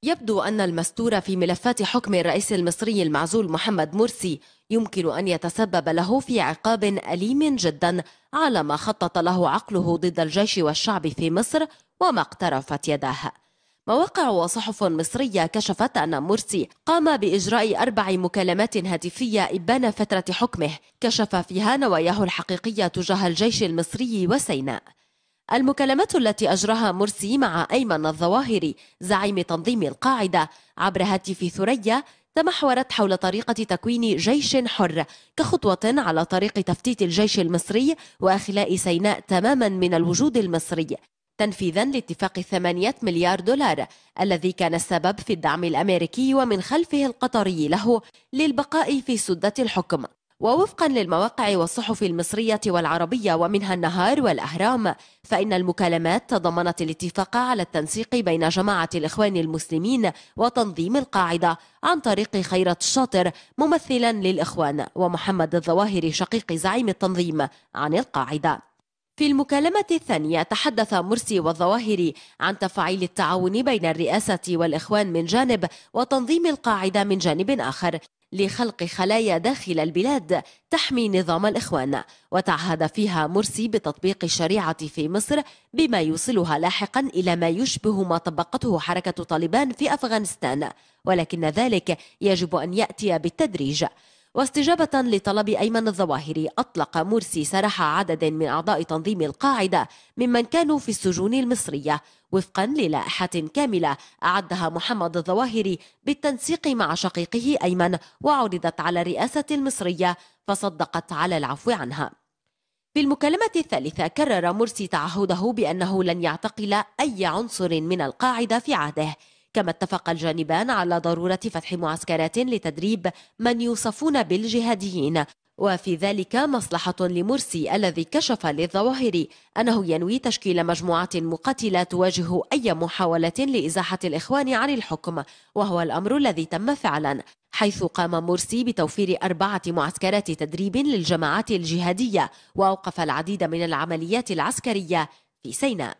يبدو أن المستور في ملفات حكم الرئيس المصري المعزول محمد مرسي يمكن أن يتسبب له في عقاب أليم جدا على ما خطط له عقله ضد الجيش والشعب في مصر وما اقترفت يداه. مواقع وصحف مصرية كشفت أن مرسي قام بإجراء 4 مكالمات هاتفية إبان فترة حكمه كشف فيها نواياه الحقيقية تجاه الجيش المصري وسيناء. المكالمات التي أجراها مرسي مع أيمن الظواهري زعيم تنظيم القاعدة عبر هاتف ثريا تمحورت حول طريقة تكوين جيش حر كخطوة على طريق تفتيت الجيش المصري وإخلاء سيناء تماما من الوجود المصري، تنفيذا لاتفاق 8 مليار دولار الذي كان السبب في الدعم الأمريكي ومن خلفه القطري له للبقاء في سدة الحكم. ووفقا للمواقع والصحف المصرية والعربية ومنها النهار والأهرام، فإن المكالمات تضمنت الاتفاق على التنسيق بين جماعة الإخوان المسلمين وتنظيم القاعدة عن طريق خيرت الشاطر ممثلا للإخوان ومحمد الظواهري شقيق زعيم التنظيم عن القاعدة. في المكالمة الثانية تحدث مرسي والظواهري عن تفعيل التعاون بين الرئاسة والإخوان من جانب وتنظيم القاعدة من جانب آخر لخلق خلايا داخل البلاد تحمي نظام الإخوان، وتعهد فيها مرسي بتطبيق الشريعة في مصر بما يوصلها لاحقا إلى ما يشبه ما طبقته حركة طالبان في أفغانستان، ولكن ذلك يجب أن يأتي بالتدريج. واستجابة لطلب أيمن الظواهري أطلق مرسي سراح عدد من أعضاء تنظيم القاعدة ممن كانوا في السجون المصرية وفقا للائحة كاملة أعدها محمد الظواهري بالتنسيق مع شقيقه أيمن وعرضت على الرئاسة المصرية فصدقت على العفو عنها. في المكالمة الثالثة كرر مرسي تعهده بأنه لن يعتقل أي عنصر من القاعدة في عهده، كما اتفق الجانبان على ضرورة فتح معسكرات لتدريب من يوصفون بالجهاديين، وفي ذلك مصلحة لمرسي الذي كشف للظواهري أنه ينوي تشكيل مجموعة مقاتلة تواجه أي محاولة لإزاحة الإخوان عن الحكم، وهو الأمر الذي تم فعلا، حيث قام مرسي بتوفير 4 معسكرات تدريب للجماعات الجهادية وأوقف العديد من العمليات العسكرية في سيناء.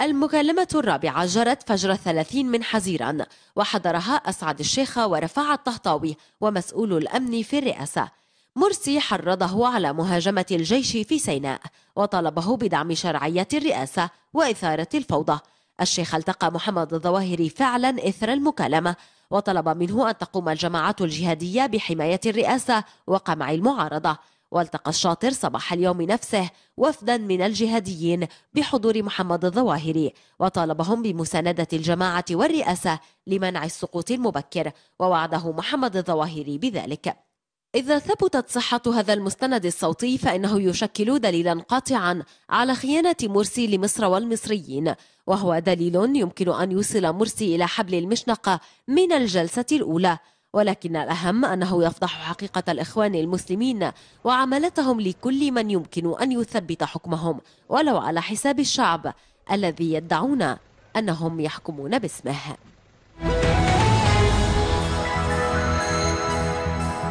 المكالمة الرابعة جرت فجر 30 من حزيران وحضرها أسعد الشيخ ورفاعة الطهطاوي ومسؤول الأمن في الرئاسة. مرسي حرضه على مهاجمة الجيش في سيناء وطلبه بدعم شرعية الرئاسة وإثارة الفوضى. الشيخ التقى محمد الظواهري فعلا إثر المكالمة وطلب منه أن تقوم الجماعات الجهادية بحماية الرئاسة وقمع المعارضة. والتقى الشاطر صباح اليوم نفسه وفدا من الجهاديين بحضور محمد الظواهري وطالبهم بمساندة الجماعة والرئاسة لمنع السقوط المبكر، ووعده محمد الظواهري بذلك. إذا ثبتت صحة هذا المستند الصوتي فإنه يشكل دليلا قاطعا على خيانة مرسي لمصر والمصريين، وهو دليل يمكن أن يوصل مرسي إلى حبل المشنقة من الجلسة الأولى، ولكن الأهم أنه يفضح حقيقة الإخوان المسلمين وعملتهم لكل من يمكن أن يثبت حكمهم ولو على حساب الشعب الذي يدعون أنهم يحكمون باسمه.